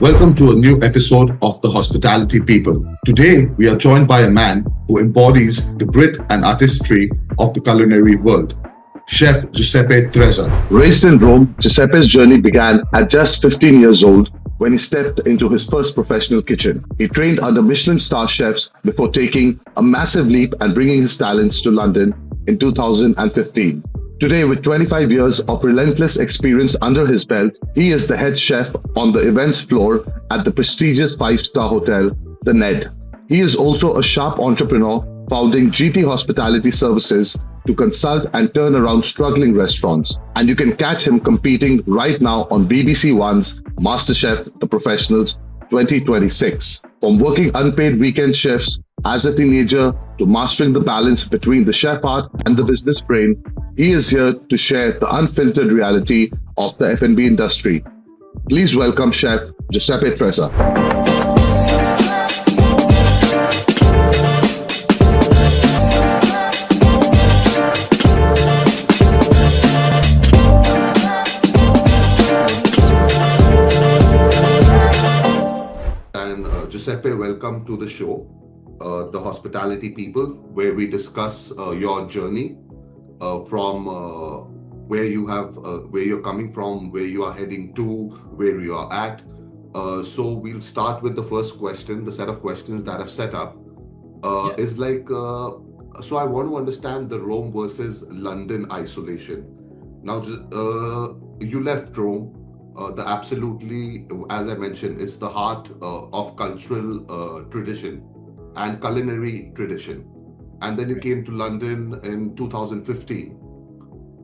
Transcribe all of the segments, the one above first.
Welcome to a new episode of The Hospitality People. Today, we are joined by a man who embodies the grit and artistry of the culinary world, Chef Giuseppe Trezza. Raised in Rome, Giuseppe's journey began at just 15 years old when he stepped into his first professional kitchen. He trained under Michelin star chefs before taking a massive leap and bringing his talents to London in 2015. Today, with 25 years of relentless experience under his belt, he is the head chef on the events floor at the prestigious five-star hotel, The Ned. He is also a sharp entrepreneur, founding GT Hospitality Services to consult and turn around struggling restaurants. And you can catch him competing right now on BBC One's MasterChef The Professionals 2026. From working unpaid weekend shifts as a teenager to mastering the balance between the chef art and the business brain, he is here to share the unfiltered reality of the F&B industry. Please welcome Chef Giuseppe Trezza. Giuseppe, welcome to the show, The Hospitality People, where we discuss your journey from where you're coming from, where you are heading to, where you are at. So we'll start with the first question. The set of questions that I've set up is like, so I want to understand the Rome versus London isolation. Now, you left Rome. The absolutely, as I mentioned, it's the heart of cultural tradition and culinary tradition. And then you came to London in 2015.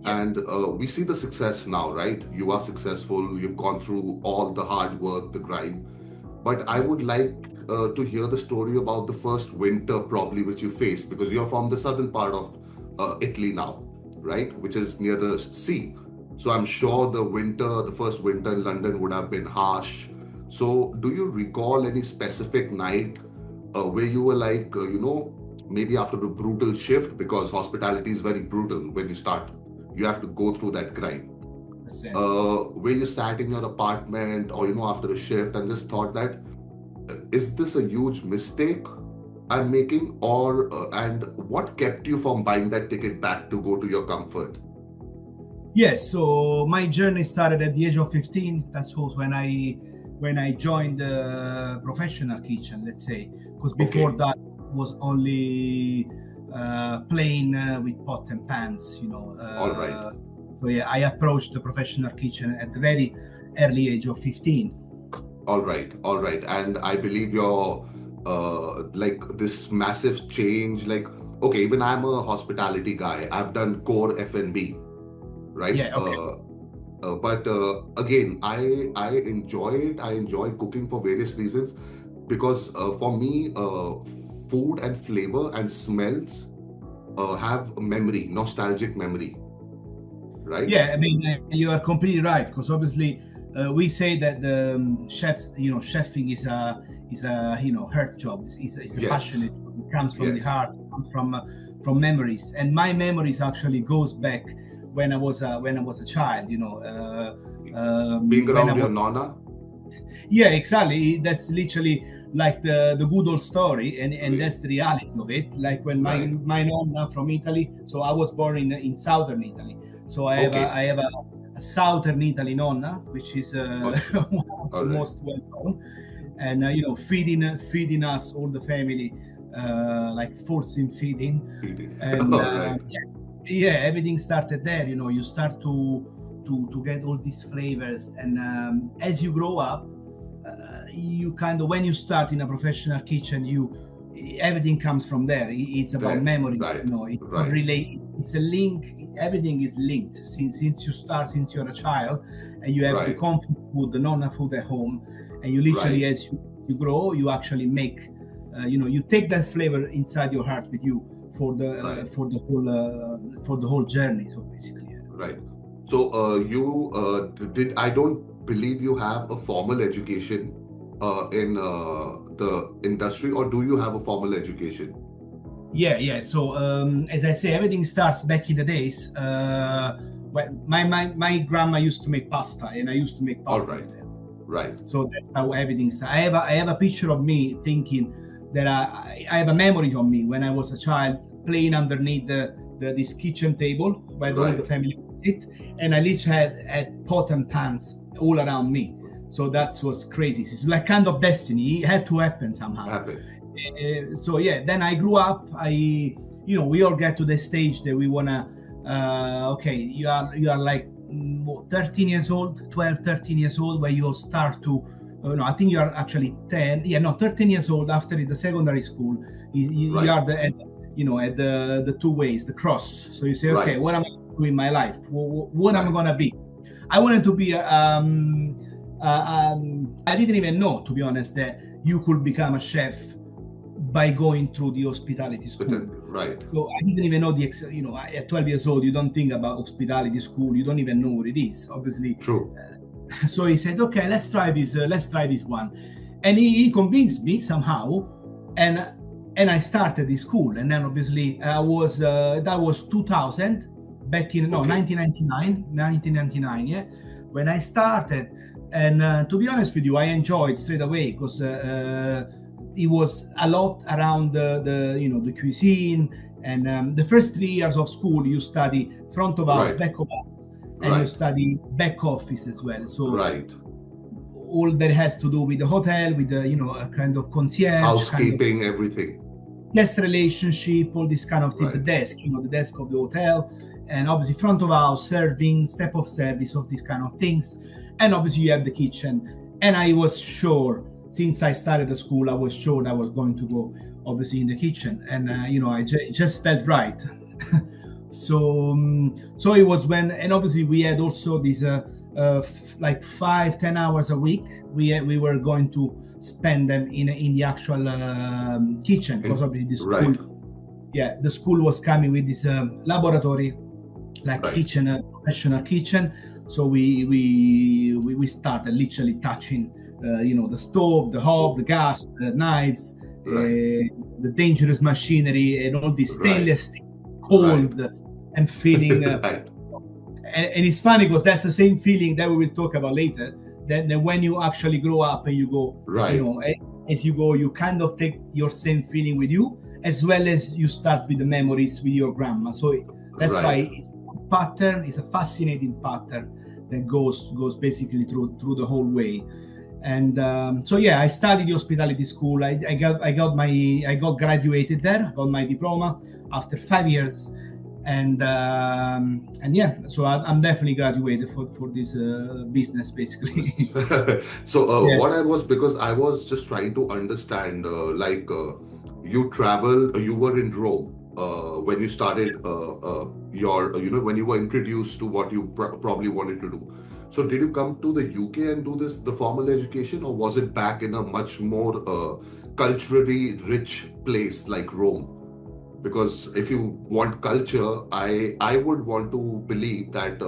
And we see the success now, right? You are successful. You've gone through all the hard work, the grind. But I would like to hear the story about the first winter probably which you faced, because you're from the southern part of Italy now, right? Which is near the sea. So I'm sure the first winter in London would have been harsh. So do you recall any specific night where you were like, maybe after a brutal shift, because hospitality is very brutal when you start. You have to go through that grind. Where you sat in your apartment or, after a shift and just thought that, is this a huge mistake I'm making? And what kept you from buying that ticket back to go to your comfort? Yes, so my journey started at the age of 15. That was when I joined the professional kitchen, let's say, because before that was only plain with pot and pans, All right. So yeah, I approached the professional kitchen at the very early age of 15. All right. And I believe you're like this massive change, like, okay, even I'm a hospitality guy. I've done core F&B. Right. Yeah. Okay. But again, I enjoy it. I enjoy cooking for various reasons, because for me, food and flavor and smells have memory, nostalgic memory. Right. Yeah, I mean, you are completely right, because obviously we say that the chefs, chefing is a heart job. It's a passionate. It comes from the heart. It comes from memories, and my memories actually goes back when I was a child, being around your nonna. Yeah, exactly. That's literally like the good old story, and that's the reality of it. Like when my nonna from Italy, so I was born in southern Italy, so I have a southern Italy nonna, which is one of the most well known, and feeding us all the family, like forcing feeding. And yeah, everything started there. You start to get all these flavors, and as you grow up, you kind of, when you start in a professional kitchen, everything comes from there. It's about memories. Right. It's not really. It's a link. Everything is linked since you're a child, and you have the comfort food, the nonna food at home, and you literally, as you grow, you actually make, you take that flavor inside your heart with you for the whole journey. So basically, right. So you did. I don't believe you have a formal education in the industry, or do you have a formal education? Yeah. So as I say, everything starts back in the days. My grandma used to make pasta, and I used to make pasta. All right. Right. So that's how everything started. I have a picture of me thinking that I have a memory of me when I was a child playing underneath this kitchen table where all the family would sit, and I literally had pot and pans all around me. So that was crazy. It's like kind of destiny. It had to happen somehow. So yeah, then I grew up. We all get to the stage that we wanna. Okay, you are like 13 years old, 12, 13 years old, where you start to. No, I think you are actually 10. Yeah, no, 13 years old after the secondary school. You are at the two ways, the cross. So you say, okay, what am I going to do in my life? What am I going to be? I wanted to be. I didn't even know, to be honest, that you could become a chef by going through the hospitality school. Right. So I didn't even know at 12 years old, you don't think about hospitality school. You don't even know what it is, obviously. True. So he said, okay, let's try this one. And he convinced me somehow. And I started this school. And then obviously that was 2000, back in 1999, yeah, when I started. And to be honest with you, I enjoyed straight away because it was a lot around the cuisine. And the first 3 years of school, you study front of house, back of house, and you study back office as well. So all that has to do with the hotel, with the a kind of concierge, housekeeping, everything, guest relationship, all this kind of thing. The desk, the desk of the hotel, and obviously front of house, serving, step of service, of these kind of things. And obviously you have the kitchen. And I was sure, since I started the school, I was sure that I was going to go obviously in the kitchen. And it just felt right. So it was when, and obviously we had also this like 5-10 hours a week. We were going to spend them in the actual kitchen, because obviously the school, the school was coming with this laboratory, like kitchen, professional kitchen. So we started literally touching, the stove, the hob, the gas, the knives, the dangerous machinery, and all this stainless steel, cold. And feeling, and it's funny because that's the same feeling that we will talk about later. Then when you actually grow up and you go, as you go, you kind of take your same feeling with you, as well as you start with the memories with your grandma. So that's why it's a pattern. It's a fascinating pattern that goes basically through the whole way. And so yeah, I studied the hospitality school. I got graduated there. I got my diploma after 5 years. And yeah, so I'm definitely graduated for this business, basically. So because I was just trying to understand, you traveled, you were in Rome when you started when you were introduced to what you probably wanted to do. So did you come to the UK and do the formal education, or was it back in a much more culturally rich place like Rome? Because if you want culture, I would want to believe that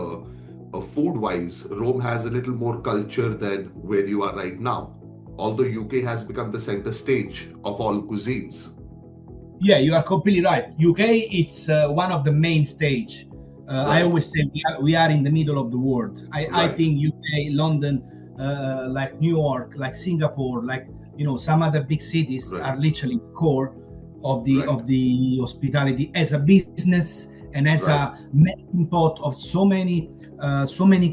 food-wise, Rome has a little more culture than where you are right now. Although UK has become the center stage of all cuisines. Yeah, you are completely right. UK, it's one of the main stage. I always say we are in the middle of the world. I think UK, London, like New York, like Singapore, like some other big cities are literally core of the hospitality as a business and as a melting pot of so many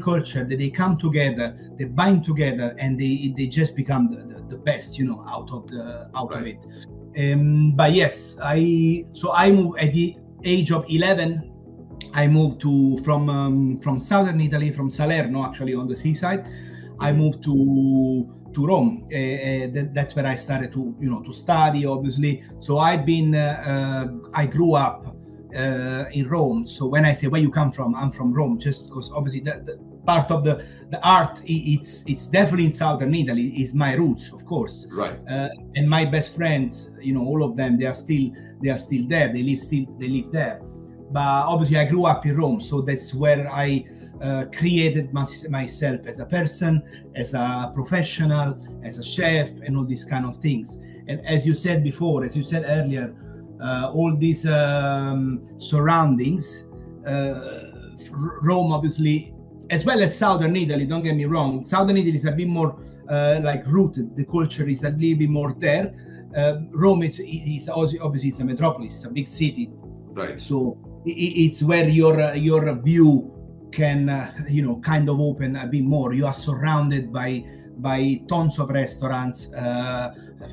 culture that they come together, they bind together, and they just become the best, out of it. But yes, I moved at the age of 11. I moved from southern Italy, from Salerno, actually on the seaside. I moved to Rome. That's where I started to study, obviously. So I grew up in Rome. So when I say where you come from, I'm from Rome, just because obviously the part of the art, it's definitely in southern Italy, is my roots, of course. And my best friends, all of them, they are still there. They live there. But obviously I grew up in Rome, so that's where I created myself as a person, as a professional, as a chef, and all these kind of things. And as you said earlier, all these surroundings, Rome obviously as well as Southern Italy, don't get me wrong. Southern Italy is a bit more like rooted. The culture is a little bit more there. Rome is also, obviously it's a metropolis, it's a big city. Right. So it's where your view can kind of open a bit more. You are surrounded by tons of restaurants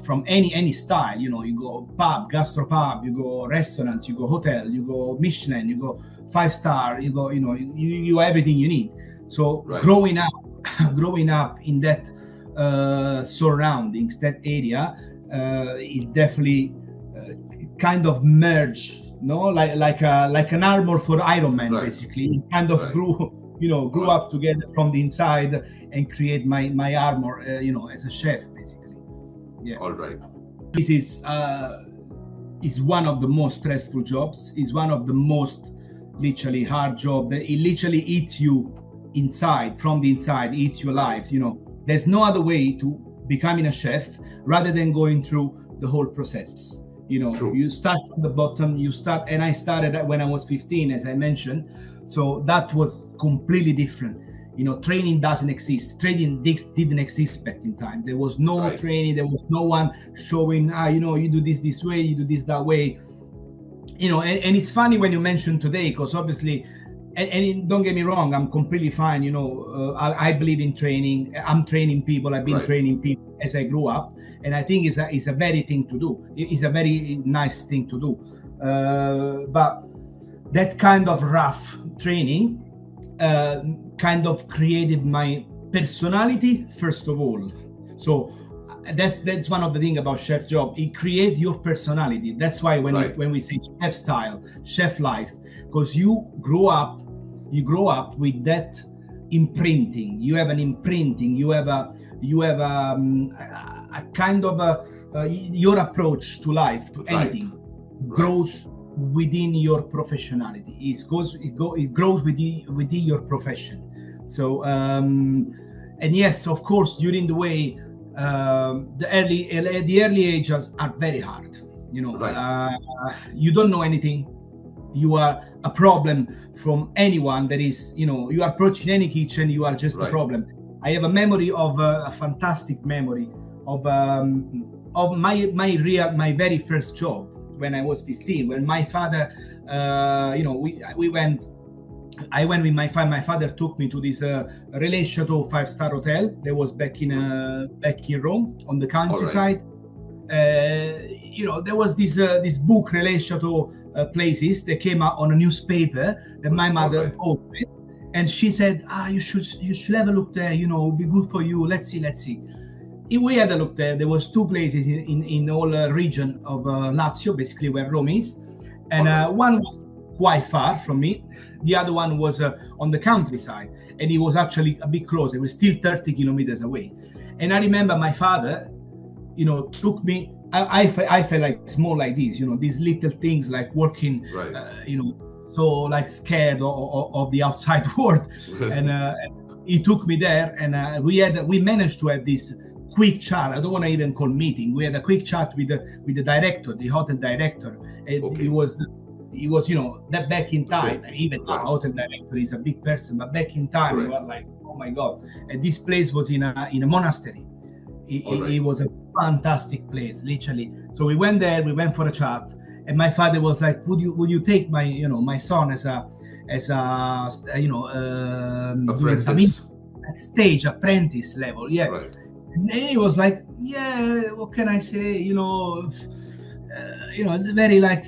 from any style. You go pub, gastropub, you go restaurants, you go hotel, you go Michelin, you go 5-star, you go you everything you need. So right. growing up in that surroundings, that area, it definitely kind of merged. Like an armor for Iron Man, right. Basically. It kind of grew up together from the inside and create my armor, as a chef, basically. Yeah. All right. This is one of the most stressful jobs. It's one of the most literally hard job. It literally eats you inside, from the inside, eats your lives. There's no other way to becoming a chef rather than going through the whole process. True. You start from the bottom, and I started when I was 15, as I mentioned. So that was completely different. Training doesn't exist. Training didn't exist back in time. There was no right. training. There was no one showing, you do this way, you do this that way. And it's funny when you mention today, because obviously, and don't get me wrong, I'm completely fine. I believe in training. I'm training people. I've been right. training people as I grew up, and I think it's a very thing to do. It's a very nice thing to do. But that kind of rough training kind of created my personality first of all. So that's one of the things about chef job. It creates your personality. That's why when right. when we say chef style, chef life, because you grow up with that imprinting. You have an imprinting. You have a kind of your approach to life, to anything, right. grows within your professionality. It grows within your profession. So and yes, of course, during the way. The early ages are very hard. Right. You don't know anything. You are a problem from anyone that is, you are approaching any kitchen, you are just right. a problem. I have a memory of a fantastic memory of my very first job when I was 15, when my father, I went with my father. My father took me to this Relais Chateau 5-star hotel that was back in Rome on the countryside. Right. There was this book, Relais Chateau Places, that came out on a newspaper that my mother right. bought it, and she said, you should have a look there. It'll be good for you. Let's see. We had a look there. There was 2 places in all region of Lazio, basically where Rome is, and right. One was quite far from me. The other one was on the countryside, and it was actually a bit closer. It was still 30 kilometers away. And I remember my father, took me. I felt like small like this, these little things like working, right. So like scared of the outside world. And he took me there, and we managed to have this quick chat. I don't want to even call meeting. We had a quick chat with the director, the hotel director. And okay. He was, that back in time, okay. even now, hotel director is a big person, but back in time, right. we were like, oh my God. And this place was in a monastery. It was a fantastic place, literally. So we went there, we went for a chat, and my father was like, would you take my son as a doing some stage apprentice level? Yeah. Right. And he was like, yeah, what can I say? Very like,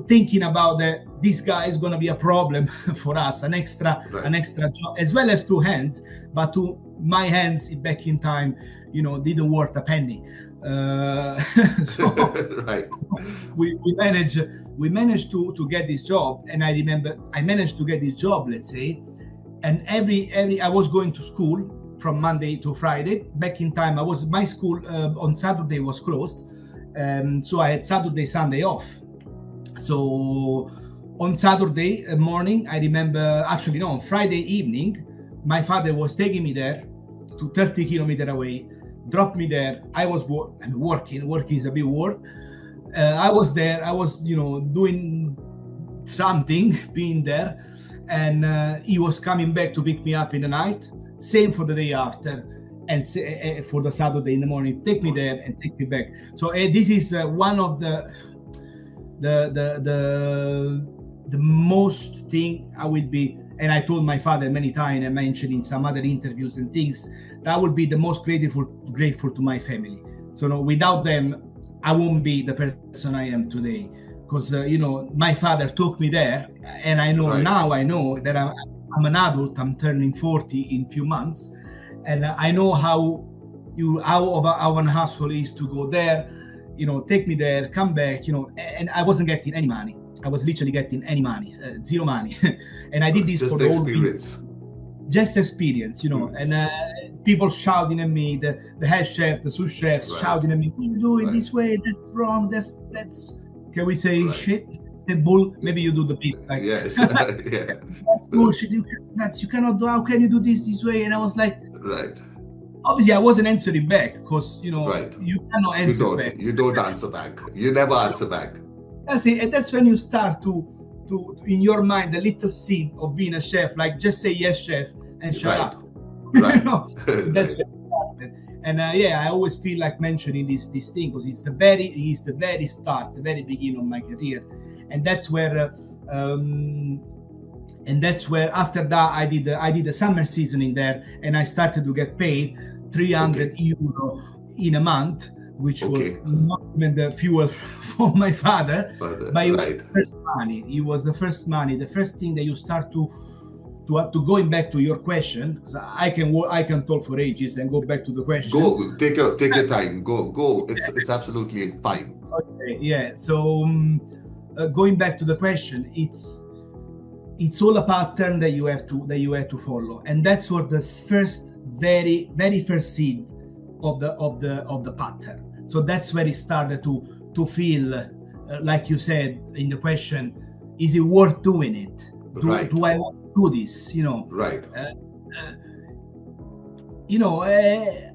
thinking about that this guy is going to be a problem for us, an extra job, as well as 2 hands, but to my hands back in time, didn't worth a penny. So right. we managed to get this job, and I remember I managed to get this job, let's say, and every I was going to school from Monday to Friday. Back in time, my school on Saturday was closed. So I had Saturday, Sunday off. So on Saturday morning, I remember, on Friday evening, my father was taking me there to 30 kilometers away, dropped me there. I was working is a big word. I was there, I was, doing something, being there. and he was coming back to pick me up in the night. Same for the day after, and for the Saturday in the morning, take me there and take me back. So this is one of the most thing I will be, and I told my father many times, and mentioned in some other interviews and things, that would be the most grateful to my family. So no, without them, I won't be the person I am today. Because my father took me there, and I know now. I know that I'm an adult. I'm turning 40 in a few months, and I know how an hustle is to go there. Take me there, come back. And I wasn't getting any money. I was literally getting any money, zero money, and I did this just for the whole experience. Just experience, and people shouting at me, the head chef, the sous chefs shouting at me, "You do it this way. That's wrong. That's." Can we say shit? The bull? Maybe you do the beat. Like, yes. Yeah. That's bullshit. You cannot do. How can you do this way? And I was like, right. Obviously, I wasn't answering back because you cannot answer back. You don't answer back. You never answer back. That's it. And that's when you start to in your mind the little seed of being a chef, like just say yes, chef, and shut up. Right. That's when it started. And I always feel like mentioning this thing because it's the very start, the very beginning of my career, and that's where after that I did a summer season in there, and I started to get paid 300 euro in a month, which was not even the fuel for my father, but it was the first money. It was the first money, the first thing that you start to going back to your question, because I can talk for ages and go back to the question. Go, take your time. Go. It's absolutely fine. Okay, yeah. So going back to the question, it's all a pattern that you have to follow, and that's what the very first seed of the pattern. So that's where it started to feel like you said in the question, is it worth doing it? Do I want to do this? Right.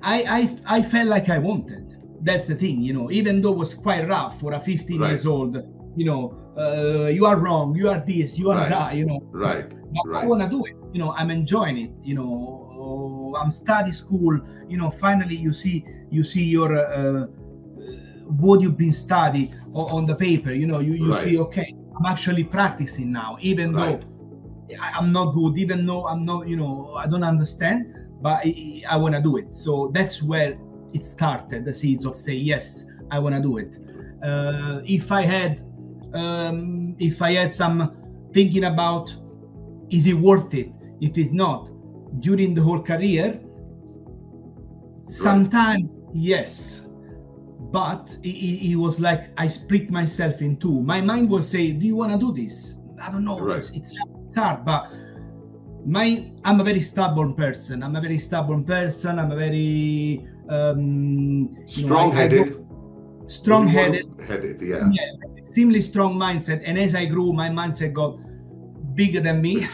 I felt like I wanted. That's the thing, even though it was quite rough for a 15 years old, you are wrong, you are this, you are that, Right. But I want to do it. I'm enjoying it. I'm studying school. Finally you see your what you've been studying on the paper. You see, okay, I'm actually practicing now, even though I'm not good, even though I'm not, I don't understand, but I want to do it. So that's where it started, the seeds of say, yes, I want to do it. If I had some thinking about, is it worth it? If it's not, during the whole career, sometimes yes, but it was like I split myself in two. My mind was saying, do you want to do this? I don't know. It's hard, but I'm a very stubborn person. I'm a very strong-headed, extremely strong mindset. And as I grew, my mindset got bigger than me.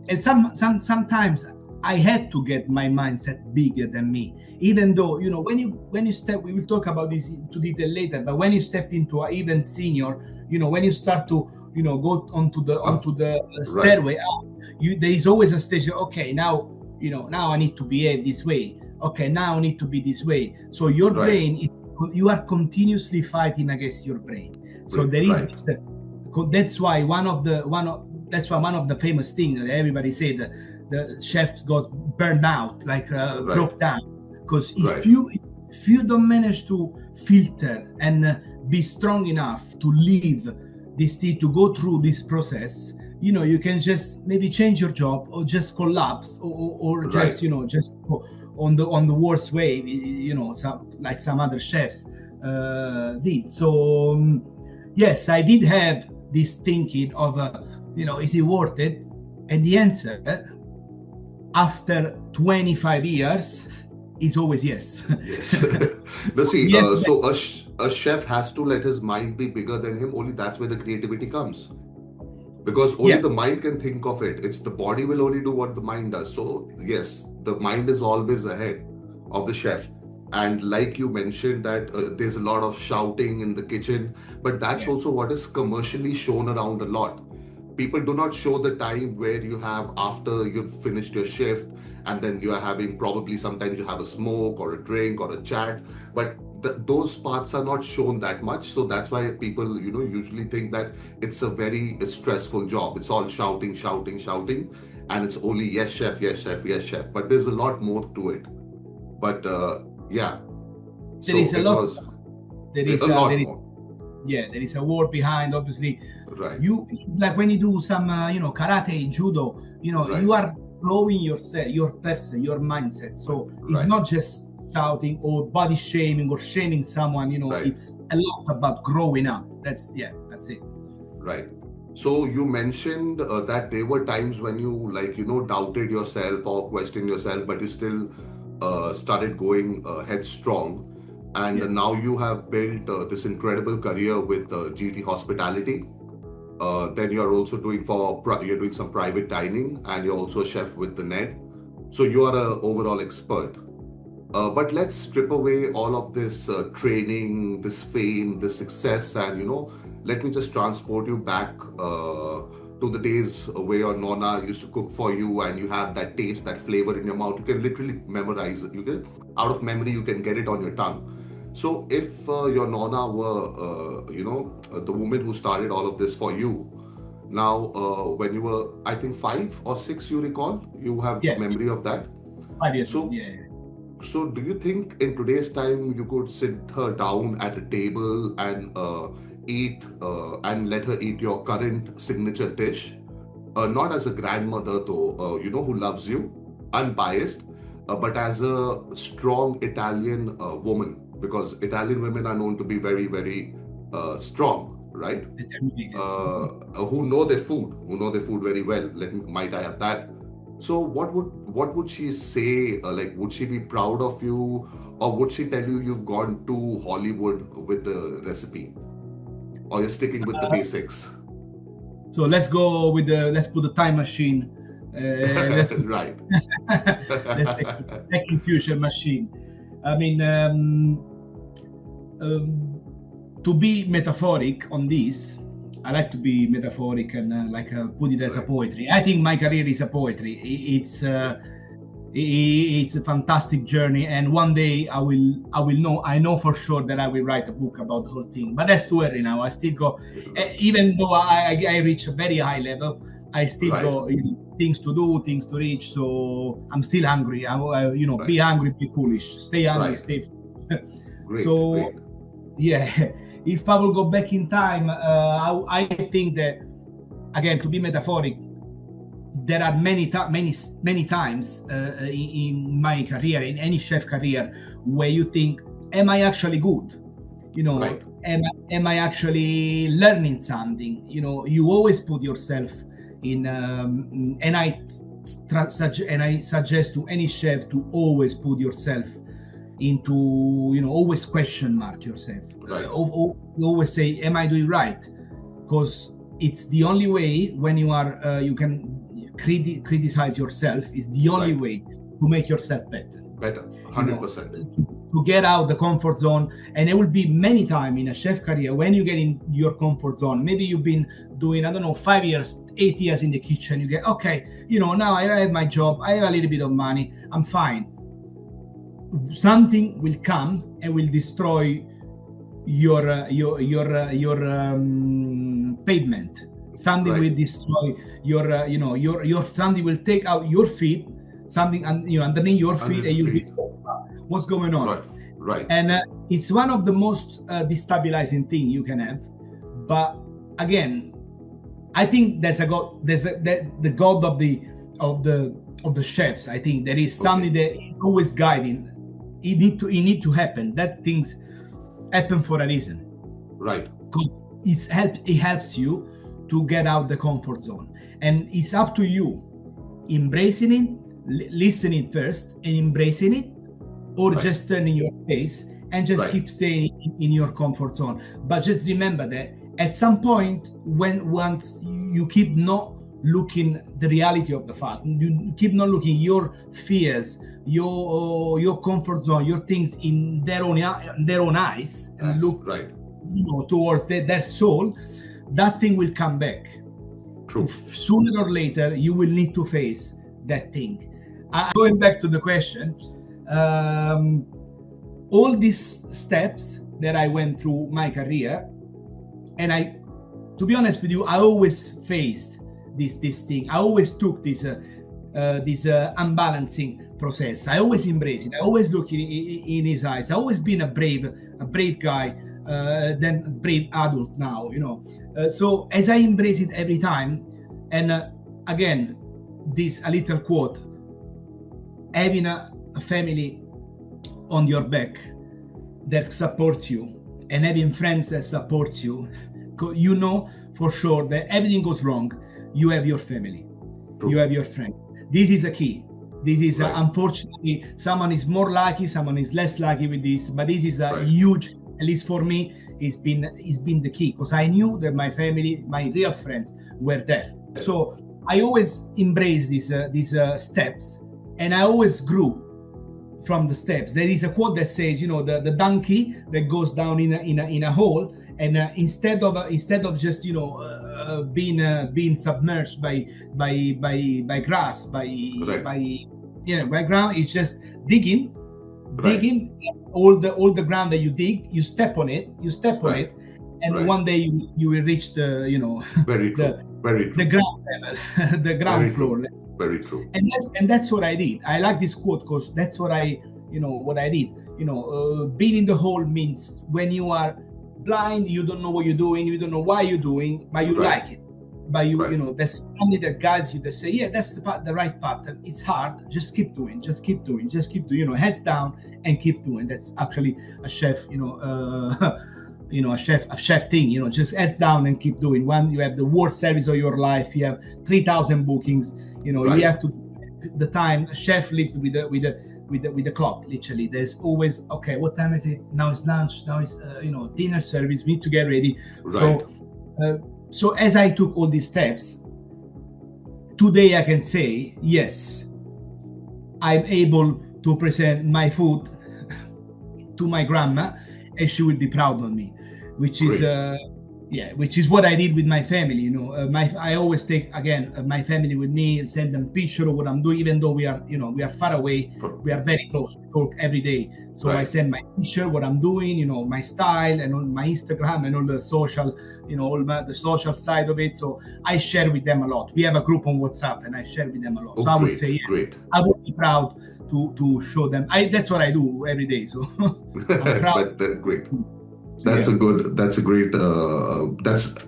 And sometimes I had to get my mindset bigger than me, even though when you step, we will talk about this to detail later, but when you step into an even senior, when you start to go onto the stairway up, there is always a stage. Okay, now I need to behave this way. Okay, now I need to be this way. So your brain you are continuously fighting against your brain. So there is that's why one of the famous things that everybody say that the chefs got burned out, like broke down, because if you don't manage to filter and be strong enough to live this thing, to go through this process, you can just maybe change your job or just collapse or just just go on the worst way, some other chefs did. So yes, I did have this thinking of is it worth it? And the answer after 25 years is always yes. Yes. But see, yes, so a chef has to let his mind be bigger than him. Only that's where the creativity comes. Because only the mind can think of it. It's the body will only do what the mind does. So yes, the mind is always ahead of the chef. And like you mentioned that there's a lot of shouting in the kitchen, but that's Yeah. also what is commercially shown around a lot. People do not show the time where you have after you've finished your shift, and then you are having, probably sometimes you have a smoke or a drink or a chat, but those parts are not shown that much. So that's why people, usually think that it's a very stressful job. It's all shouting, shouting, shouting, and it's only yes chef, yes chef, yes chef, but there's a lot more to it. But yeah, There is so a it lot. was There a is lot there is more. yeah, there is a war behind. Obviously, Right, it's like when you do some karate, judo. right, You are growing yourself, your person, your mindset. So it's right, not just shouting or body shaming or shaming someone. right, It's a lot about growing up. That's it. right. So you mentioned that there were times when you, like, doubted yourself or questioned yourself, but you still started going headstrong. And Yeah, now you have built this incredible career with GT Hospitality. Then you're also you're doing some private dining, and you're also a chef with the Ned. So you are a overall expert. But let's strip away all of this training, this fame, this success, and let me just transport you back to the days where your nonna used to cook for you, and you have that taste, that flavor in your mouth. You can literally memorize it. You can, out of memory, you can get it on your tongue. So if your nonna were, the woman who started all of this for you, now when you were, I think 5 or 6, you recall, you have a yeah. memory of that. 5 years old. So Yeah. so, do you think in today's time you could sit her down at a table and eat and let her eat your current signature dish? Not as a grandmother, though, who loves you, unbiased, but as a strong Italian woman, because Italian women are known to be very, very strong, right? Determined. Who know their food very well. Might I add that? So what would she say? Like, would she be proud of you, or would she tell you you've gone to Hollywood with the recipe, or you're sticking with the basics? So let's put the time machine. Let's Right. let's take the vacuum fusion machine. I mean, to be metaphoric on this, I like to be metaphoric and put it as a Right. poetry. I think my career is a poetry. It's a fantastic journey, and one day I know for sure that I will write a book about the whole thing. But that's too early now. I still go, Right. even though I reach a very high level, I still Right. go, things to do, things to reach. So I'm still hungry. Be Right. hungry, be foolish. Stay hungry, Right. stay. Great. So Great. yeah, if I will go back in time, I think that, again, to be metaphoric, there are many times in my career, in any chef career, where you think, am I actually good? Right. Am I actually learning something? You always put yourself in, and I suggest to any chef to always put yourself into, always question mark yourself. Right. Always say, am I doing right? Because it's the only way when you can criticize yourself. Is the only Right. way to make yourself better. Better. 100%. To get out the comfort zone. And there will be many times in a chef career when you get in your comfort zone. Maybe you've been doing, 5 years, 8 years in the kitchen. You get, okay, now I have my job, I have a little bit of money, I'm fine. Something will come and will destroy your pavement. Something Right. will destroy your something will take out your feet, something underneath your feet, and you'll be, what's going on? Right. Right. And it's one of the most destabilizing thing you can have. But again, I think there's the god of the chefs. I think there is something that is always guiding. It need to happen. That things happen for a reason. Right. Because it helps you to get out the comfort zone, and it's up to you embracing it, listening first and embracing it, or Right. just turning your face and just Right. keep staying in your comfort zone. But just remember that at some point, once you keep not looking the reality of the fact. You keep not looking your fears, your comfort zone, your things in their own eyes, and look towards their soul. That thing will come back. True. Sooner or later, you will need to face that thing. Going back to the question, all these steps that I went through my career, and to be honest with you, I always faced this thing. I always took this unbalancing process. I always embraced it. I always look in his eyes. I always been a brave guy, then brave adult now, so as I embrace it every time, and again, a little quote: having a family on your back that supports you, and having friends that support you, for sure that everything goes wrong, you have your family. True. You have your friend. This is a key. This is unfortunately, someone is more lucky, someone is less lucky with this, but this is a huge, at least for me, it's been the key, because I knew that my family, my real friends, were there. So I always embraced these steps, and I always grew from the steps. There is a quote that says, the donkey that goes down in a hole, and instead of just being submerged by grass, by ground, it's just digging. All the ground that you dig, you step on it, and one day you will reach the very true. The ground level, the ground floor. Very true. And that's what I did. I like this quote because that's what I did. Being in the hole means when you are blind, you don't know what you're doing, you don't know why you're doing, but you like it. But there's something that guides you, that say, yeah, that's the right pattern. It's hard, just keep doing, heads down and keep doing. That's actually a chef, a chef thing, just heads down and keep doing. When you have the worst service of your life, you have 3,000 bookings, you have to, the time. A chef lives with the clock, literally. There's always, okay, what time is it? Now it's lunch, now it's dinner service, we need to get ready. So as I took all these steps, today I can say, yes, I'm able to present my food to my grandma, and she will be proud of me, which is which is what I did with my family. I always take my family with me and send them picture of what I'm doing, even though we are far away. We are very close. We talk every day. So I send my picture, what I'm doing, my style, and on my Instagram and all the social, the social side of it. So I share with them a lot. We have a group on WhatsApp, and I share with them a lot. I would say, I would be proud to show them. That's what I do every day. So I'm proud. Great. That's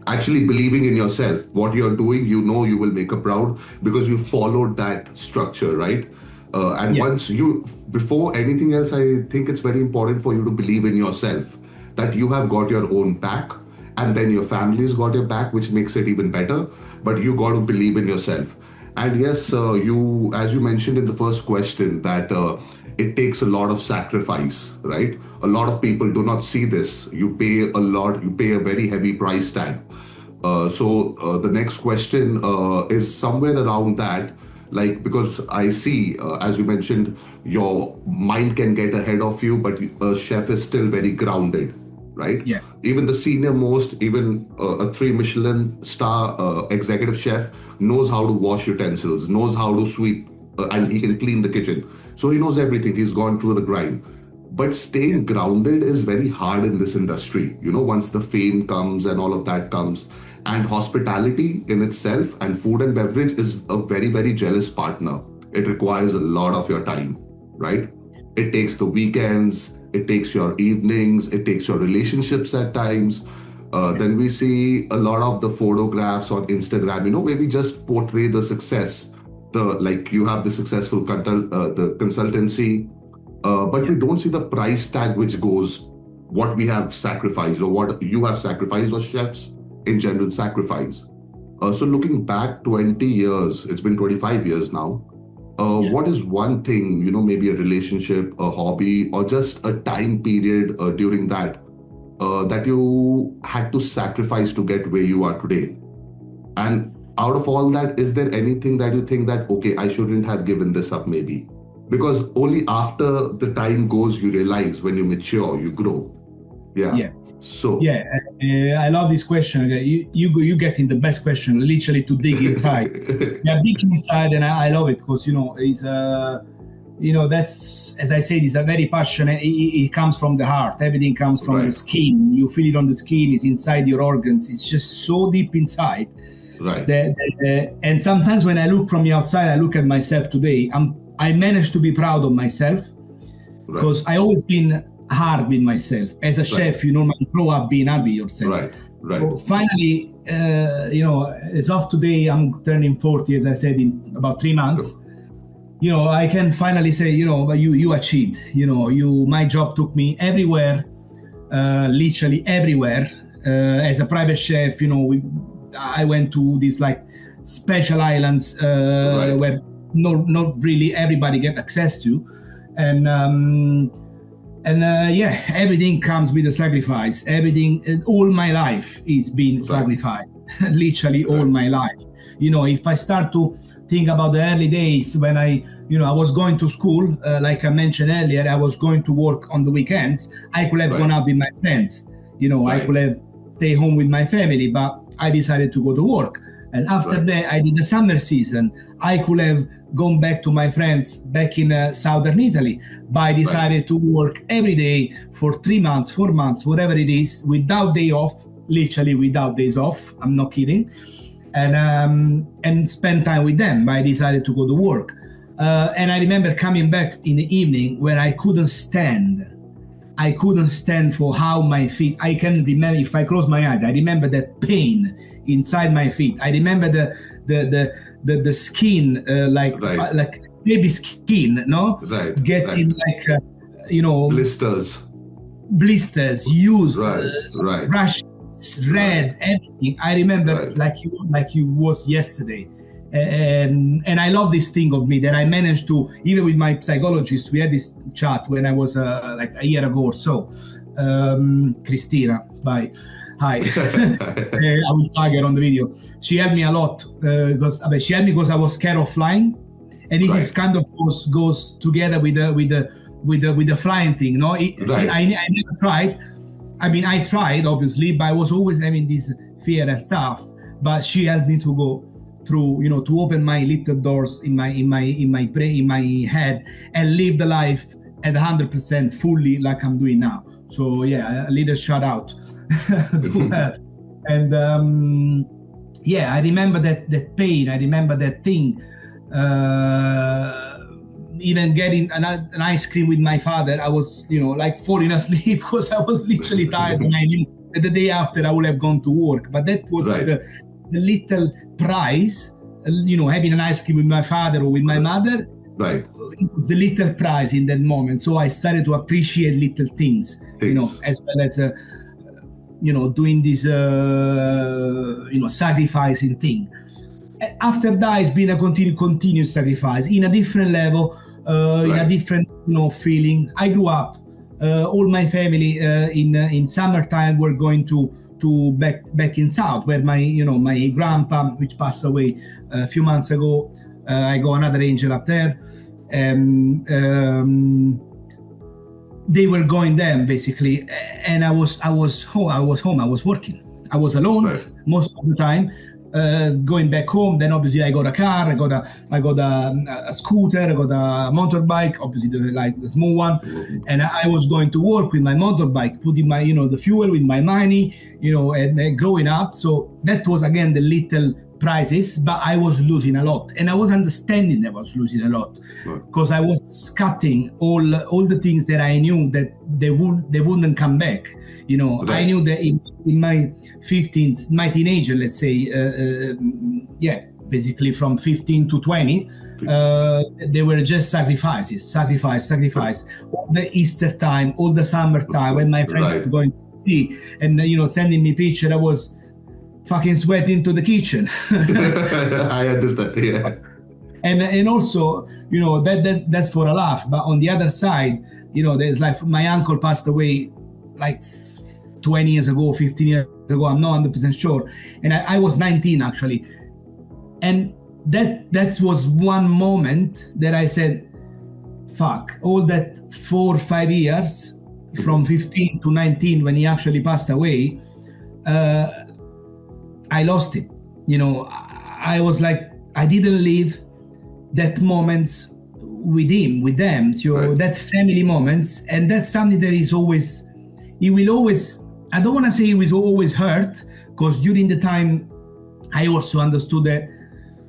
actually believing in yourself. What you're doing, you will make her proud because you followed that structure, right? Once before anything else, I think it's very important for you to believe in yourself, that you have got your own back, and then your family's got your back, which makes it even better. But you got to believe in yourself. And yes, as you mentioned in the first question, that it takes a lot of sacrifice, right? A lot of people do not see this. You pay a lot, you pay a very heavy price tag. So the next question is somewhere around that, because I see, as you mentioned, your mind can get ahead of you, but a chef is still very grounded, right? Yeah. Even the senior most, even a 3 Michelin star executive chef knows how to wash utensils, knows how to sweep, and he can clean the kitchen. So he knows everything. He's gone through the grind. But staying grounded is very hard in this industry. Once the fame comes and all of that comes, and hospitality in itself and food and beverage is a very, very jealous partner. It requires a lot of your time, right? It takes the weekends, it takes your evenings, it takes your relationships at times. Then we see a lot of the photographs on Instagram, where we just portray the success. You have the successful the consultancy, but we don't see the price tag which goes, what we have sacrificed or what you have sacrificed, or chefs in general sacrifice. So looking back 20 years, it's been 25 years now. What is one thing, maybe a relationship, a hobby, or just a time period during that you had to sacrifice to get where you are today? And out of all that, is there anything that you think that, okay, I shouldn't have given this up maybe? Because only after the time goes, you realize, when you mature, you grow. Yeah. So yeah, I love this question. You getting the best question, literally, to dig inside. Yeah, digging inside, and I love it because it's that's, as I said, it's a very passionate. It comes from the heart. Everything comes from the skin. You feel it on the skin. It's inside your organs. It's just so deep inside. Right. And sometimes when I look from the outside, I look at myself today. I managed to be proud of myself because I always been hard with myself. As a chef, you normally grow up being hard with yourself. Right. So finally, as of today, I'm turning 40, as I said, in about 3 months. I can finally say, you achieved. My job took me everywhere, literally everywhere. As a private chef, I went to these like special islands where not really everybody get access to, and everything comes with a sacrifice. Everything, all my life is being sacrificed. Literally all my life. If I start to think about the early days when I was going to school, like I mentioned earlier, I was going to work on the weekends. I could have gone out with my friends. I could have stayed home with my family, but I decided to go to work. And after that, I did the summer season. I could have gone back to my friends back in southern Italy, but I decided to work every day for 3 months, 4 months, whatever it is, without day off, literally without days off. I'm not kidding. And spend time with them. But I decided to go to work. And I remember coming back in the evening where I couldn't stand. I couldn't stand for how my feet, I can remember, if I close my eyes, I remember that pain inside my feet. I remember the skin, like baby skin, no? Getting like, blisters, used, rashes, red, everything. I remember like it was yesterday. And I love this thing of me that I managed to, even with my psychologist, we had this chat when I was like a year ago or so. Christina, bye. Hi. I will tag her on the video. She helped me a lot because I was scared of flying, and this is kind of goes together with the flying thing. No, I never tried. I mean, I tried obviously, but I was always having this fear and stuff. But she helped me to go through, to open my little doors in my head and live the life at 100% fully like I'm doing now. So yeah, a little shout out to her. And I remember that pain. I remember that thing. Even getting an ice cream with my father, I was, like falling asleep because I was literally tired, and I knew that the day after I would have gone to work. But that was the little prize, having an ice cream with my father or with my mother. Right. It was the little prize in that moment. So I started to appreciate little things. As well as, doing this, sacrificing thing. After that, it's been a continuous sacrifice in a different level, in a different, feeling. I grew up, all my family in summertime were going to back in South, where my grandpa, which passed away a few months ago, I got another angel up there. They were going there basically, and I was home. I was working. I was alone most of the time. Going back home, then obviously I got a car, I got a scooter, I got a motorbike, obviously the small one, and I was going to work with my motorbike, putting my the fuel with my money, and growing up. So that was again the little prizes, but I was losing a lot, and I was understanding that I was losing a lot because I was cutting all the things that I knew that they wouldn't come back. I knew that in my 15s, my teenager, let's say, basically from 15 to 20, they were just sacrifice. All the Easter time, all the summer time, when my friends were going to see, and sending me pictures, I was fucking sweating to the kitchen. I understand. Yeah. And also, that's for a laugh. But on the other side, there's like my uncle passed away like 20 years ago, 15 years ago. I'm not 100% sure. And I was 19 actually. And that was one moment that I said, fuck, all that 4 or 5 years from 15 to 19 when he actually passed away, I lost it. You know, I was like, I didn't live that moments with him, with them, so that family moments. And that's something that is always, he will always, I don't want to say he was always hurt, because during the time I also understood that,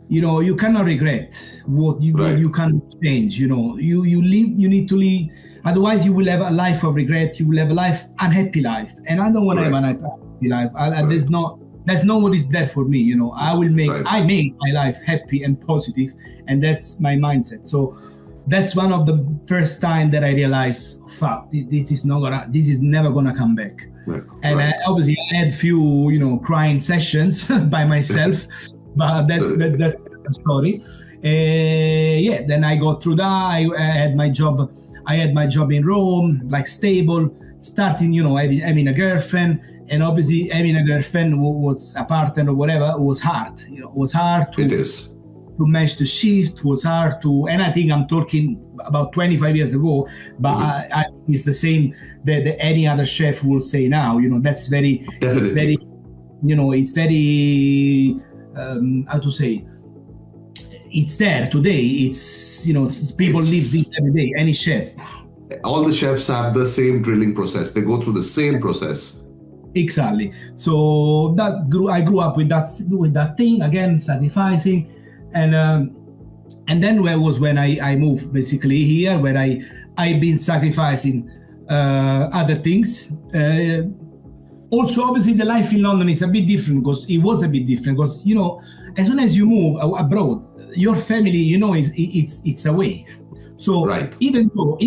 you know, you cannot regret what you can't change. You know, you live, you need to live, otherwise you will have a life of regret, you will have a unhappy life, and I don't want to have an unhappy life. That's not what is there for me. You know, I make my life happy and positive, and that's my mindset. So that's one of the first time that I realized, fuck, this is never gonna come back. And obviously I had few, you know, crying sessions by myself, but that's the story. Then I got through that. I had my job. I had my job in Rome, like stable, starting, you know, having a girlfriend. And obviously having a girlfriend who was a partner or whatever was hard. You know, it was hard to match the shift, was hard to, and I think I'm talking about 25 years ago, but it's the same that any other chef will say now. You know, that's very, it's very, you know, it's very, how to say, it's there today. It's, you know, people live this every day, any chef. All the chefs have the same drilling process. They go through the same process. Exactly. So I grew up with that thing, again, sacrificing. And then where was when I moved basically here, where I've been sacrificing other things. Also, obviously, the life in London is a bit different, because it was a bit different. Because, you know, as soon as you move abroad, your family, you know, it's away. So even though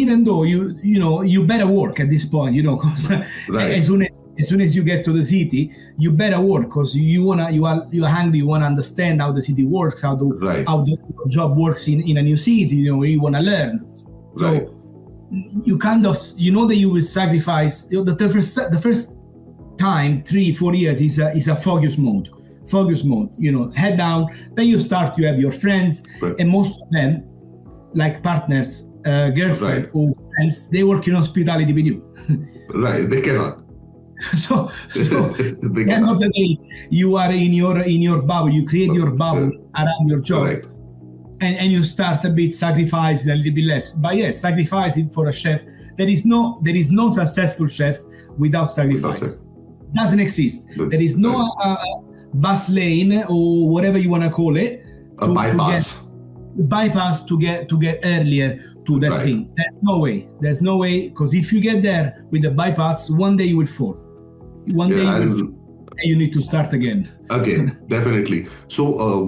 you better work at this point, you know, because as soon as you get to the city, you better work, because you're hungry, you wanna understand how the city works, how the job works in a new city, you know, you wanna learn. So you kind of, you know, that you will sacrifice, you know, the first time, 3-4 years is a focus mode, you know, head down. Then you start to have your friends, and most of them, like partners, girlfriend or friends, they work in hospitality with you. They cannot. So at the end of the day, you are in your bubble. You create your bubble around your job, and you start a bit sacrificing a little bit less. But yes, sacrificing for a chef, there is no successful chef without sacrifice. Doesn't exist. There is no bus lane or whatever you want to call it. A bypass to get earlier to that thing. There's no way, because if you get there with the bypass, one day you will fall. One day you need to start again. Definitely. So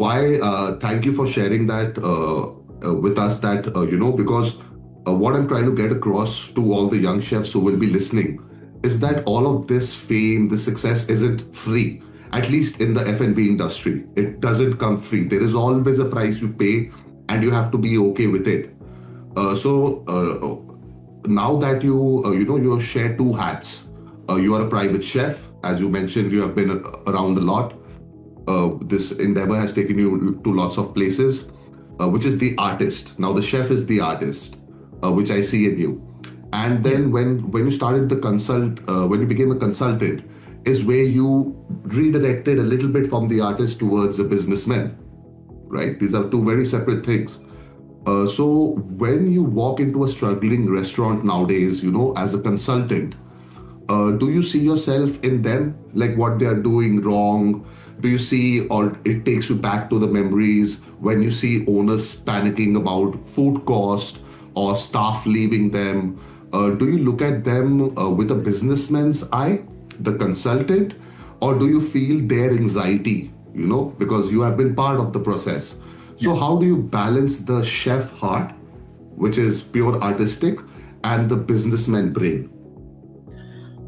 thank you for sharing that with us, that you know, because what I'm trying to get across to all the young chefs who will be listening is that all of this fame, this success isn't free. At least in the F&B industry, it doesn't come free. There is always a price you pay, and you have to be okay with it. So now that you share two hats. You are a private chef, as you mentioned. You have been around a lot. This endeavor has taken you to lots of places, which is the artist. Now the chef is the artist, which I see in you. And then when you started when you became a consultant, is where you redirected a little bit from the artist towards a businessman, right? These are two very separate things. So when you walk into a struggling restaurant nowadays, you know, as a consultant, do you see yourself in them, like what they are doing wrong? Do you see, or it takes you back to the memories when you see owners panicking about food cost or staff leaving them? Do you look at them with a businessman's eye, the consultant, or do you feel their anxiety, you know, because you have been part of the process? So how do you balance the chef heart, which is pure artistic, and the businessman brain?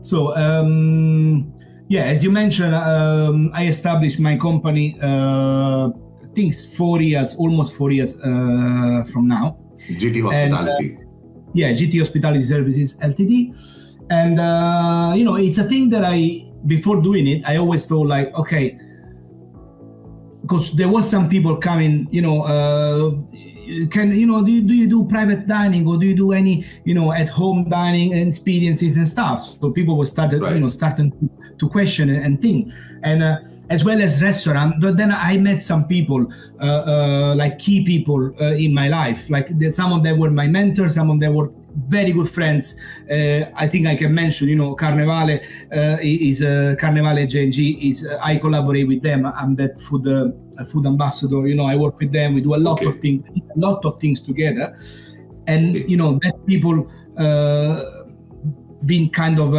So, as you mentioned, I established my company, I think almost 4 years from now. GT Hospitality. GT Hospitality Services Ltd. And, it's a thing that before doing it, I always thought like, okay, because there was some people coming, do you do private dining, or do you do any, at home dining experiences and stuff? So people were starting to question and think, and as well as restaurant. But then I met some people, like key people in my life. Like some of them were my mentors, some of them were very good friends. I think I can mention, Carnevale is Carnevale J&G is I collaborate with them. I'm that food ambassador. I work with them. We do a lot of things together, and that people been kind of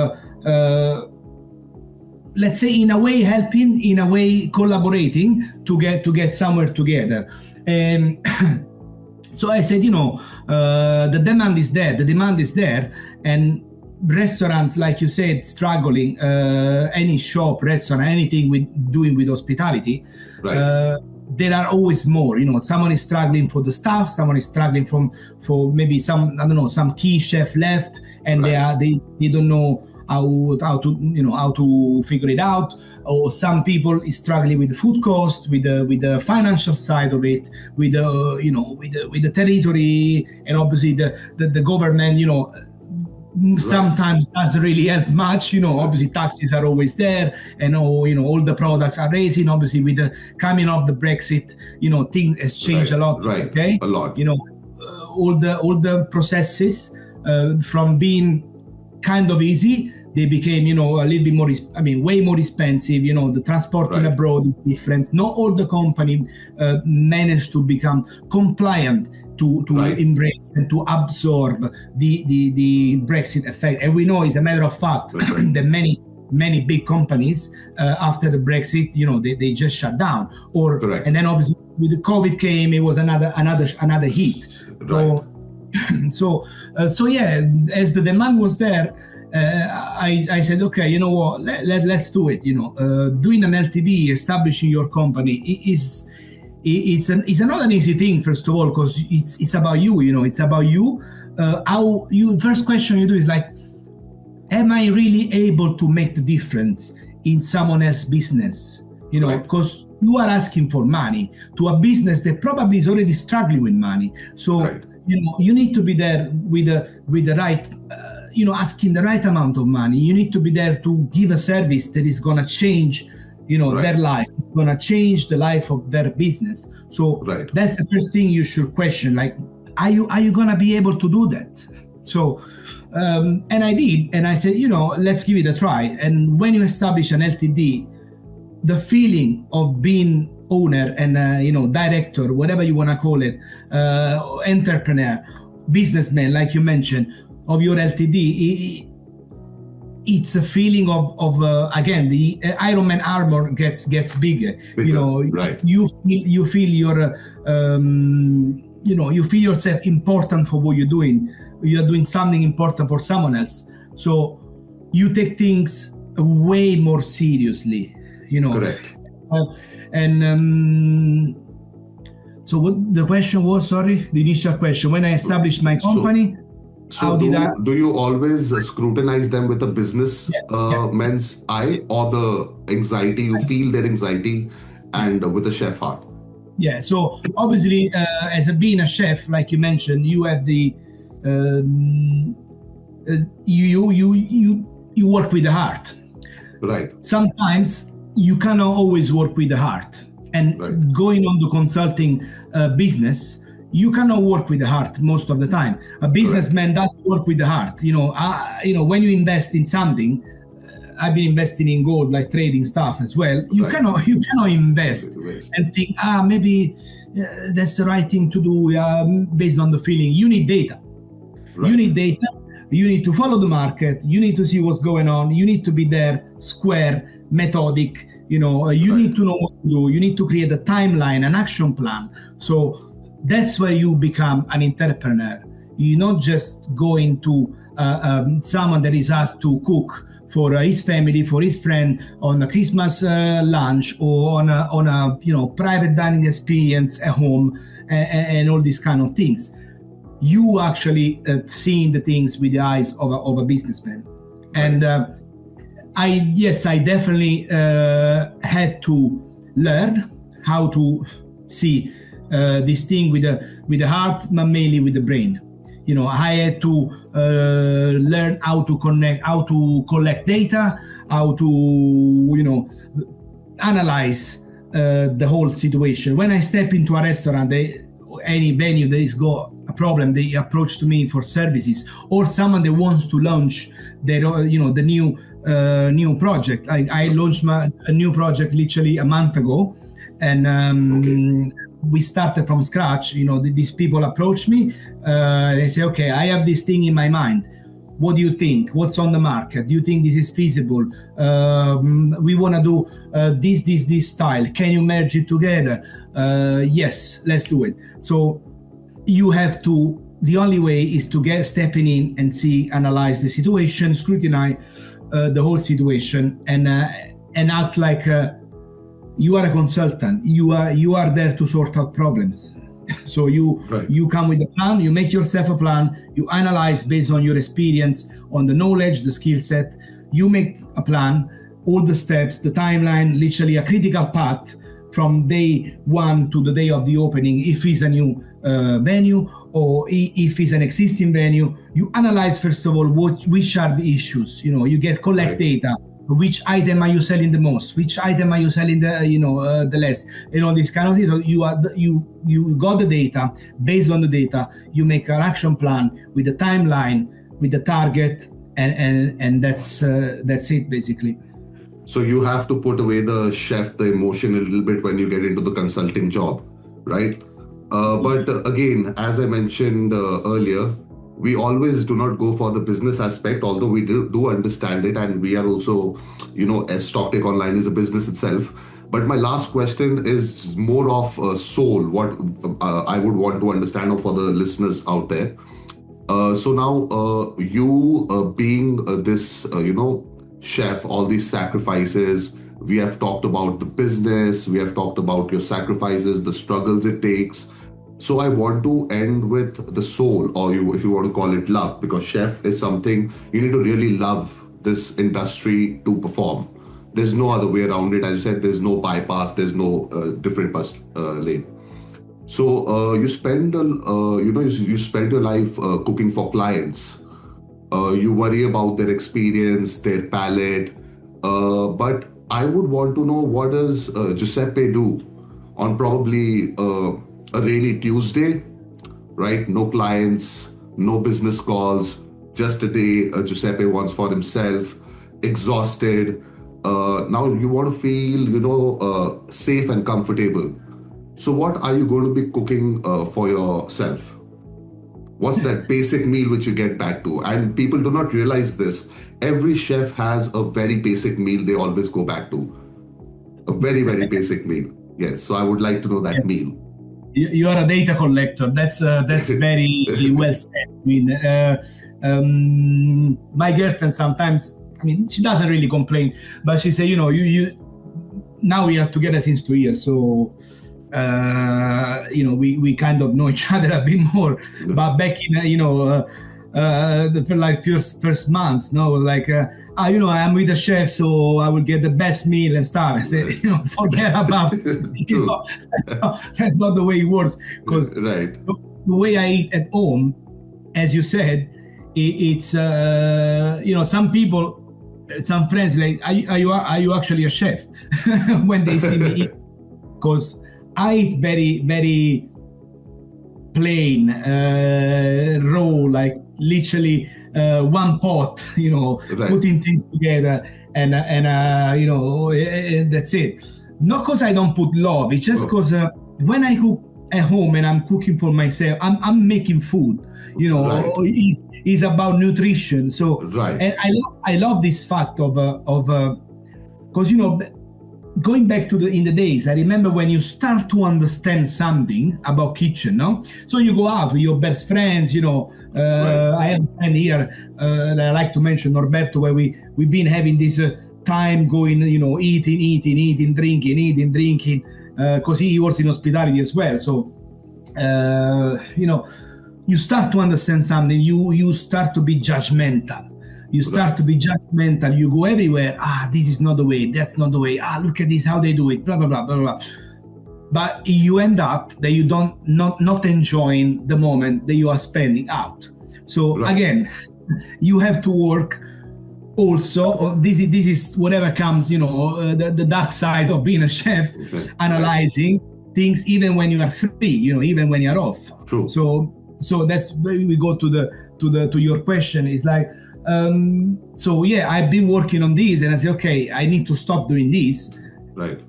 let's say in a way helping, in a way collaborating to get somewhere together. And so I said, the demand is there, and restaurants, like you said, struggling, any shop, restaurant, anything doing with hospitality, there are always more. Someone is struggling for the staff, someone is struggling for maybe some key chef left, and they don't know how to figure it out, or some people is struggling with the food cost, with the financial side of it, with the territory, and obviously the government, sometimes doesn't really help much. Obviously taxes are always there, and all the products are raising. Obviously with the coming of the Brexit, things has changed a lot. Okay, a lot. All the processes from being kind of easy, they became, a little bit more, way more expensive. The transporting abroad is different. Not all the company managed to become compliant to embrace and to absorb the Brexit effect. And we know, as a matter of fact, that many big companies after the Brexit, they just shut down. And then obviously with the COVID came, it was another hit. So yeah, as the demand was there, I said, okay, you know what, let's do it. Doing an LTD, establishing your company it's not an easy thing, first of all, because it's about you. It's about you. First question you do is like, am I really able to make the difference in someone else's business? Because you are asking for money to a business that probably is already struggling with money. So you need to be there with the right, asking the right amount of money. You need to be there to give a service that is going to change, their life. It's going to change the life of their business. So that's the first thing you should question. Like, are you going to be able to do that? So, and I did, and I said, let's give it a try. And when you establish an LTD, the feeling of being owner and director, whatever you want to call it, entrepreneur, businessman, like you mentioned, of your LTD, it's a feeling of again, the Iron Man armor gets bigger. You feel your you feel yourself important for what you're doing. You're doing something important for someone else, so you take things way more seriously. Correct. So what the question was, sorry, the initial question, when I established my company, do you always scrutinize them with a business man's eye, or the anxiety, you feel their anxiety, and with a chef heart? Yeah, so obviously as being a chef, like you mentioned, you have the you work with the heart. Right. Sometimes you cannot always work with the heart, and going on the consulting business, you cannot work with the heart most of the time. A businessman does work with the heart. When you invest in something, I've been investing in gold, like trading stuff as well. You cannot invest and think, maybe that's the right thing to do based on the feeling. You need data. You need data. You need to follow the market. You need to see what's going on. You need to be there, square, methodic. You need to know what to do. You need to create a timeline, an action plan. So that's where you become an entrepreneur. You're not just going to someone that is asked to cook for his family, for his friend on a Christmas lunch, or on a private dining experience at home, and all these kind of things. You actually seeing the things with the eyes of a businessman. And I definitely had to learn how to see this thing with the heart, but mainly with the brain. I had to learn how to connect, how to collect data, how to analyze the whole situation. When I step into a restaurant, any venue, there is got a problem, they approach to me for services, or someone that wants to launch their the new project. I launched a new project literally a month ago, and we started from scratch. These people approach me, they say, okay, I have this thing in my mind, what do you think, what's on the market, do you think this is feasible, we want to do this style, can you merge it together? Yes, let's do it. So you have to, the only way is to stepping in and analyze the situation, scrutinize the whole situation, and act like you are a consultant. You are there to sort out problems. So you come with a plan, you make yourself a plan, you analyze based on your experience, on the knowledge, the skill set, you make a plan, all the steps, the timeline, literally a critical path from day one to the day of the opening. If it's a new venue, or if it's an existing venue, you analyze first of all which are the issues. You collect data. Which item are you selling the most? Which item are you selling the less? This kind of thing. You got the data. Based on the data, you make an action plan with the timeline, with the target, and that's it basically. So you have to put away the chef, the emotion a little bit when you get into the consulting job, right? But again, as I mentioned earlier, we always do not go for the business aspect, although we do understand it, and we are also, as StockTake Online is a business itself. But my last question is more of soul, what I would want to understand for the listeners out there. So now you being this, chef, all these sacrifices, we have talked about the business, we have talked about your sacrifices, the struggles it takes. So I want to end with the soul, or if you want to call it love, because chef is something you need to really love this industry to perform. There's no other way around it. As you said, there's no bypass, there's no different bus lane. So you spend you spend your life cooking for clients. You worry about their experience, their palate. But I would want to know, what does Giuseppe do on probably a rainy Tuesday, right? No clients, no business calls, just a day Giuseppe wants for himself, exhausted. Now you want to feel, safe and comfortable. So what are you going to be cooking for yourself? What's that basic meal which you get back to? And people do not realize this. Every chef has a very basic meal they always go back to. A very, very basic meal. Yes. So I would like to know that meal. You are a data collector. That's very well said. My girlfriend sometimes, she doesn't really complain, but she say, you now we are together since 2 years, so we kind of know each other a bit more. But back in the first months, I'm with a chef, so I will get the best meal and stuff. I said, forget about that's not the way it works. Because right. The way I eat at home, as you said, it's some people, some friends like, are you actually a chef? When they see me eat, because I eat very, very plain, raw, like literally one pot, right. Putting things together, and that's it. Not because I don't put love, it's just because when I cook at home and I'm cooking for myself, I'm making food, right. It's about nutrition. So, right. And I love this fact of because going back to in the days, I remember when you start to understand something about kitchen, no? So you go out with your best friends, right. I have a friend here that I like to mention, Norberto, where we've been having this time going, eating, drinking, because he works in hospitality as well. So, you start to understand something, you start to be judgmental. You start to be judgmental. You go everywhere. This is not the way. That's not the way. Look at this, how they do it. Blah, blah, blah, blah, blah. but you end up that you don't not enjoying the moment that you are spending out. So again, you have to work also. This is whatever comes, the dark side of being a chef, analyzing things even when you are free, even when you're off. True. So that's where we go to your question. Is like, so yeah, I've been working on this, and I say, okay, I need to stop doing this. Right.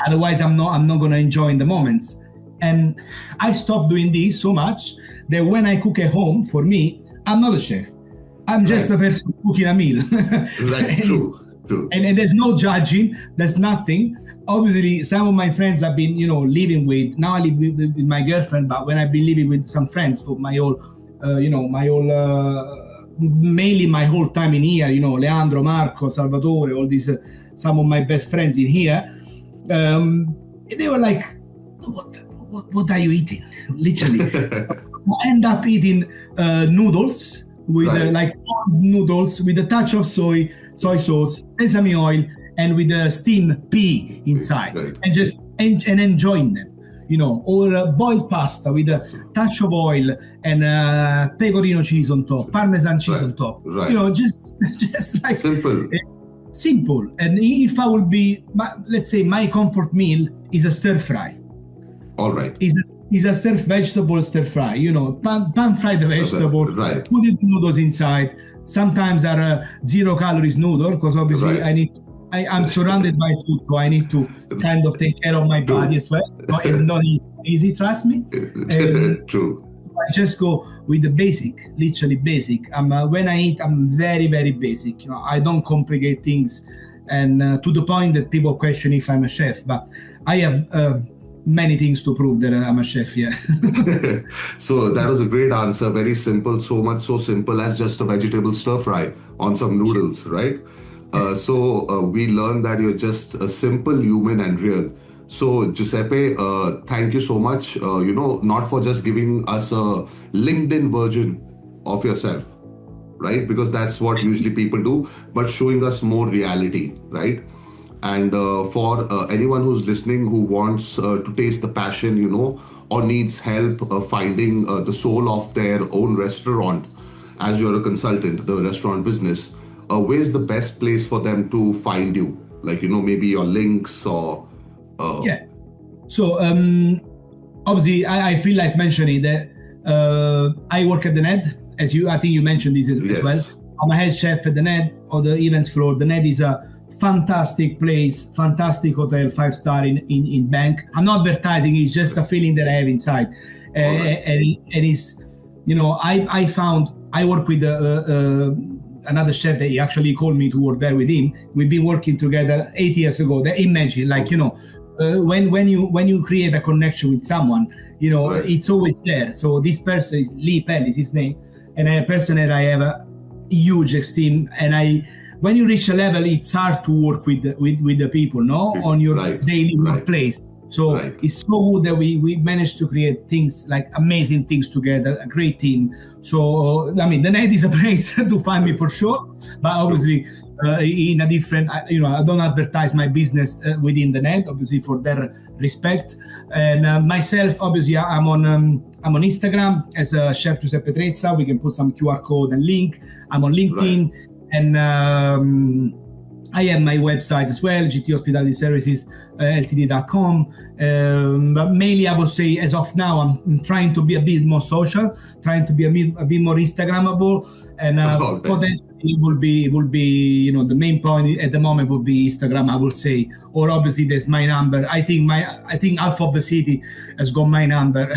Otherwise, I'm not going to enjoy the moments. And I stopped doing this so much that when I cook at home, for me, I'm not a chef. I'm just a person cooking a meal. Right. True. And there's no judging. There's nothing. Obviously, some of my friends I've been, living with. Now I live with my girlfriend, but when I've been living with some friends for my whole, mainly my whole time in here, Leandro, Marco, Salvatore, all these, some of my best friends in here, they were like, what are you eating? Literally. I end up eating noodles with noodles with a touch of soy sauce, sesame oil, and with a steamed pea inside, and just and enjoying them. Or boiled pasta with a touch of oil and pecorino cheese on top, Parmesan cheese on top. Just like simple. And if I would be, let's say, my comfort meal is a stir fry. All right. Is a vegetable stir fry. Pan fry the vegetable, put the noodles inside. Sometimes there are 0 calories noodle because obviously I'm surrounded by food, so I need to kind of take care of my body as well. But it's not easy, trust me. True. I just go with the basic, literally basic. When I eat, I'm very, very basic. I don't complicate things, and to the point that people question if I'm a chef. But I have many things to prove that I'm a chef. Yeah. So that was a great answer. Very simple. So much so simple as just a vegetable stir fry on some noodles, right? So we learned that you're just a simple human and real. So Giuseppe, thank you so much. Not for just giving us a LinkedIn version of yourself, right? Because that's what usually people do, but showing us more reality, right? And for anyone who's listening who wants to taste the passion, or needs help finding the soul of their own restaurant, as you're a consultant, the restaurant business, where's the best place for them to find you? Like, maybe your links or... Yeah. So obviously, I feel like mentioning that I work at the NED, I think you mentioned this as well. I'm a head chef at the NED, or the events floor. The NED is a fantastic place, fantastic hotel, 5-star in Bank. I'm not advertising, it's just a feeling that I have inside. And it's, I found, I work with another chef that he actually called me to work there with him. We've been working together 8 years ago. Imagine, like, when you create a connection with someone, it's always there. So this person is Lee Pell, is his name, and a person that I have a huge esteem. And when you reach a level, it's hard to work with the people, on your daily workplace. So it's so good that we managed to create things, like amazing things together, a great team. So, the NED is a place to find me for sure, but obviously in a different, I don't advertise my business within the NED, obviously for their respect. And myself, obviously, I'm on Instagram as Chef Giuseppe Trezza. We can put some QR code and link. I'm on LinkedIn, and I have my website as well, GT Hospitality Services Ltd.com. But mainly, I would say, as of now, I'm trying to be a bit more social, trying to be a bit more Instagrammable, and potentially it will be the main point at the moment would be Instagram, I would say. Or obviously, there's my number. I think half of the city has got my number,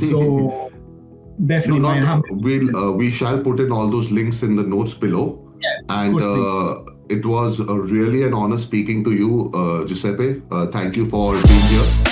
so definitely my number. We shall put in all those links in the notes below. And it was really an honor speaking to you, Giuseppe. Thank you for being here.